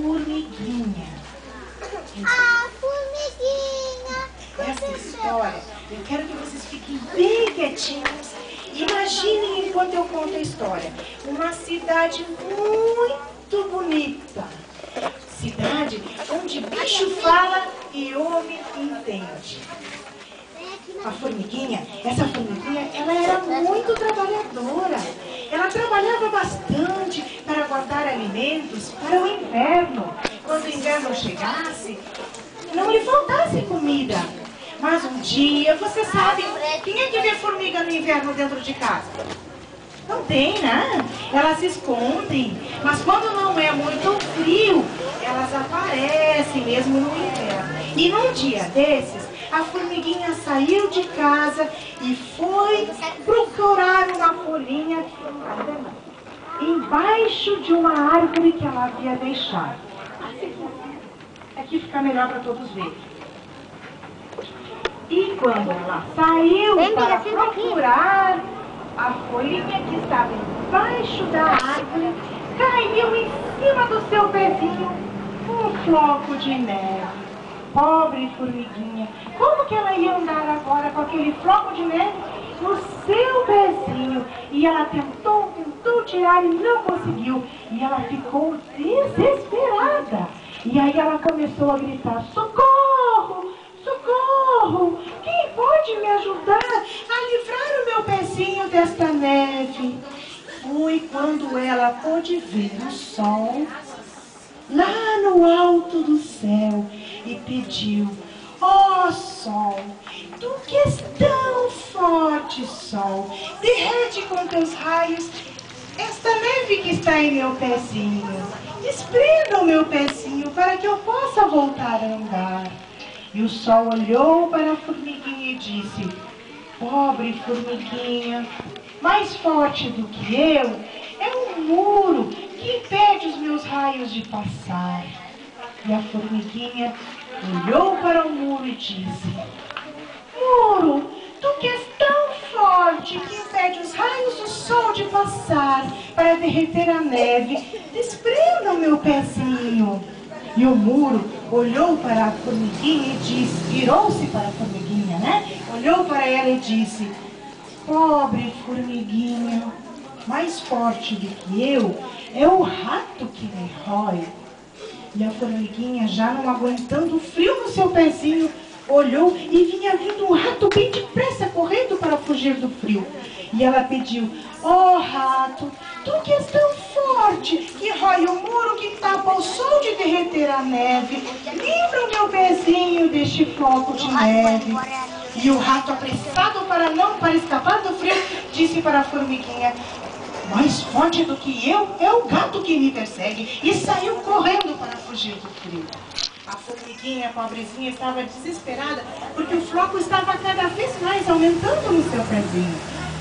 formiguinha. A formiguinha. Essa história, eu quero que vocês fiquem bem quietinhos. Imaginem enquanto eu conto a história. Uma cidade muito bonita. Cidade onde bicho fala e homem entende. A formiguinha, essa formiguinha, ela era muito trabalhadora. Ela trabalhava bastante para guardar alimentos para o inverno. Quando o inverno chegasse, não lhe faltasse comida. Mas um dia, você sabe, quem é que vê formiga no inverno dentro de casa? Não tem, né? Elas se escondem. Mas quando não é muito frio, elas aparecem mesmo no inverno. E num dia desses, a formiguinha saiu de casa e foi procurar uma folhinha embaixo de uma árvore que ela havia deixado. Aqui fica melhor para todos verem. E quando ela saiu para procurar a folhinha que estava embaixo da árvore, caiu em cima do seu pezinho um floco de neve. Pobre formiguinha, como que ela ia andar agora com aquele floco de neve no seu pezinho? E ela tentou tirar e não conseguiu. E ela ficou desesperada. E aí ela começou a gritar: socorro, socorro, quem pode me ajudar a livrar o meu pezinho desta neve? Foi quando ela pôde ver o sol lá no alto do céu e pediu: ó sol, tu que és tão forte, sol, derrete com teus raios esta neve que está em meu pezinho. Esprenda o meu pezinho para que eu possa voltar a andar. E o sol olhou para a formiguinha e disse: pobre formiguinha, mais forte do que eu é um muro que impede os meus raios de passar. E a formiguinha olhou para o muro e disse: muro, tu que és tão forte que impede os raios do sol de passar para derreter a neve, desprenda o meu pezinho. E o muro olhou para a formiguinha e disse, virou-se para a formiguinha, né? Olhou para ela e disse: pobre formiguinha, mais forte do que eu é o rato que me rói. E a formiguinha, já não aguentando o frio no seu pezinho, olhou e vinha vindo um rato bem depressa, correndo para fugir do frio. E ela pediu: ó rato, tu que és tão forte, que rói o muro que tapa o sol de derreter a neve, livra o meu pezinho deste floco de neve. E o rato, apressado para escapar do frio, disse para a formiguinha: mais forte do que eu é o gato que me persegue. E saiu correndo para fugir do frio. A formiguinha, a pobrezinha, estava desesperada porque o floco estava cada vez mais aumentando no seu pezinho.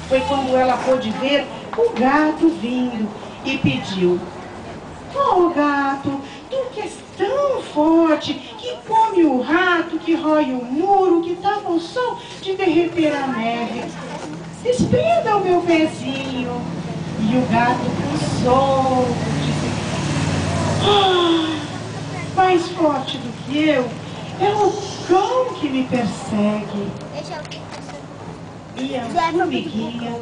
Foi quando ela pôde ver o gato vindo e pediu: ó gato, tu que és tão forte, que come o rato, que rói o muro, que tapa o sol de derreter a neve, desprenda o meu pezinho. E o gato pensou, disse: mais forte do que eu é o cão que me persegue. E a formiguinha,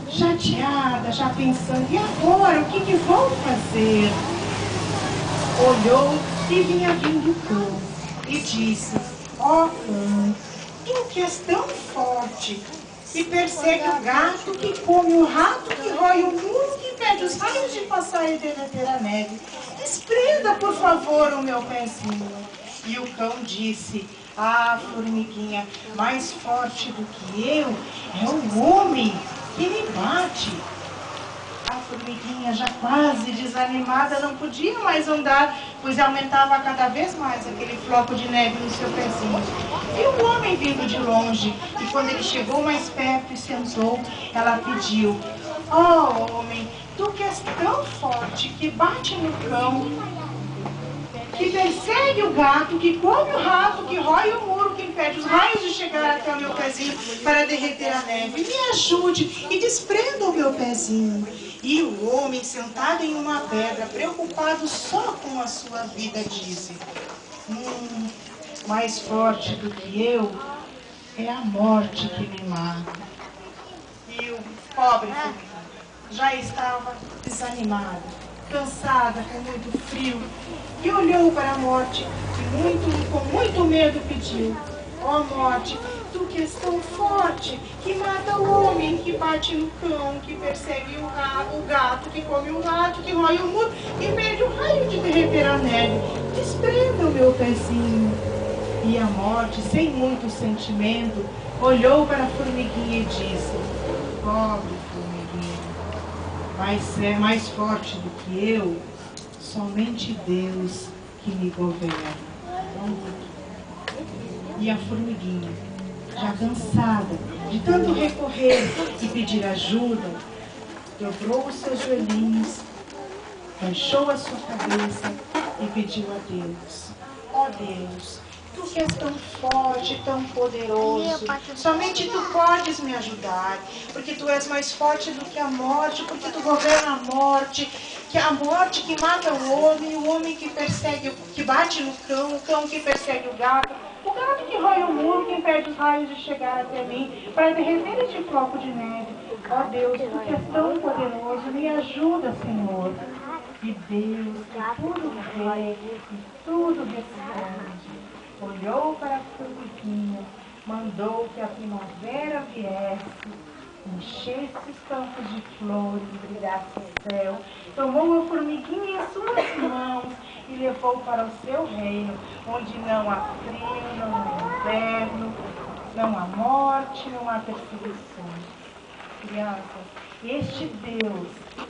chateada, já pensando: e agora, o que vou fazer? Olhou e vinha vindo o cão e disse: ó cão, tu que és tão forte, que persegue o gato, que come o rato, que rói o muro, que impede os raios de passar e derreter a neve, desprenda, por favor, o meu pezinho. E o cão disse: ah, formiguinha, mais forte do que eu é o homem que me bate. A formiguinha, já quase desanimada, não podia mais andar, pois aumentava cada vez mais aquele floco de neve no seu pezinho. E o homem vindo de longe, e quando ele chegou mais perto e sentou, ela pediu: ó homem, tu que és tão forte, que bate no cão, que persegue o gato, que come o rato, que rói o muro, que impede os raios de chegar até o meu pezinho para derreter a neve, me ajude e desprenda o meu pezinho. E o homem, sentado em uma pedra, preocupado só com a sua vida, disse: mais forte do que eu é a morte que me mata. E o pobre formiguinha já estava desanimada, cansada, com muito frio, e olhou para a morte e com muito medo pediu: ó morte, tu que és tão forte, que mata o homem, que bate no cão, que persegue o gato, que come o rato, que rói o muro, e perde o raio de derreter a neve, desprenda o meu pezinho. E a morte, sem muito sentimento, olhou para a formiguinha e disse: pobre formiguinha, mais forte do que eu, somente Deus que me governa. E a formiguinha, já cansada de tanto recorrer e pedir ajuda, dobrou os seus joelhinhos, baixou a sua cabeça e pediu a Deus: ó Deus, tu que és tão forte, tão poderoso, somente tu podes me ajudar, porque tu és mais forte do que a morte, porque tu governa a morte, que a morte que mata o homem que persegue, que bate no cão, o cão que persegue o gato que rói o muro, que impede os raios de chegar até mim, para derreter este floco de neve. Ó Deus, tu que és tão poderoso, me ajuda, Senhor. E Deus, que tudo vê e tudo responde, olhou para a formiguinha, mandou que a primavera viesse, enchesse os campos de flores, brilhasse o céu, tomou a formiguinha em suas mãos e levou para o seu reino, onde não há frio, não há inverno, não há morte, não há perseguições. Crianças, este Deus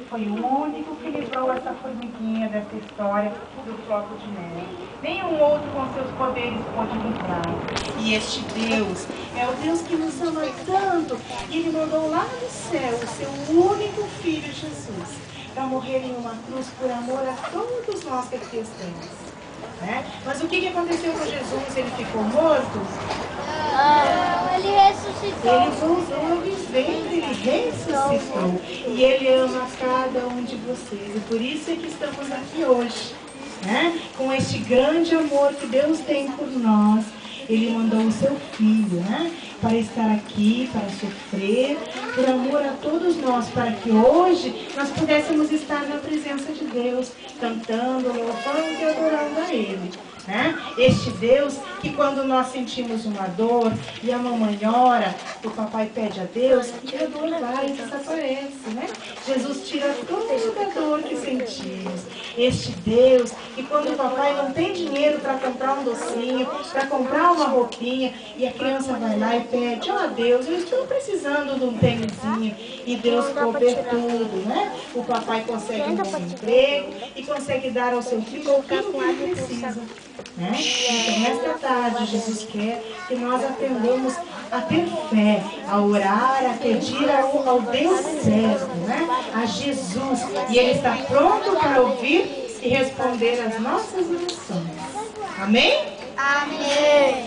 foi o único que livrou essa formiguinha dessa história do floco de neve. Nenhum outro com seus poderes pôde livrar. E este Deus é o Deus que nos ama tanto. E Ele mandou lá do céu o seu único Filho Jesus para morrer em uma cruz por amor a todos nós que aqui estamos. Né? Mas o que aconteceu com Jesus? Ele ficou morto? Não, ele ressuscitou. Ele voltou a viver, ele ressuscitou. E ele ama cada um de vocês. E por isso é que estamos aqui hoje. Né? Com este grande amor que Deus tem por nós. Ele mandou o seu Filho, né? Para estar aqui, para sofrer, por amor a todos nós, para que hoje nós pudéssemos estar na presença de Deus, cantando, louvando e adorando a Ele. Né? Este Deus que quando nós sentimos uma dor e a mamãe ora, o papai pede a Deus e a dor vai e desaparece, né? Jesus tira toda a dor que sentimos. Este Deus que quando o papai não tem dinheiro para comprar um docinho, para comprar uma roupinha, e a criança vai lá e pede: ó Deus, eu estou precisando de um tênisinho, e Deus cobre tudo, né? O papai consegue um bom emprego e consegue dar ao seu filho tudo que ele precisa. Né? Então, nesta tarde, Jesus quer que nós aprendamos a ter fé, a orar, a pedir ao Deus certo, né? A Jesus. E Ele está pronto para ouvir e responder as nossas orações. Amém? Amém.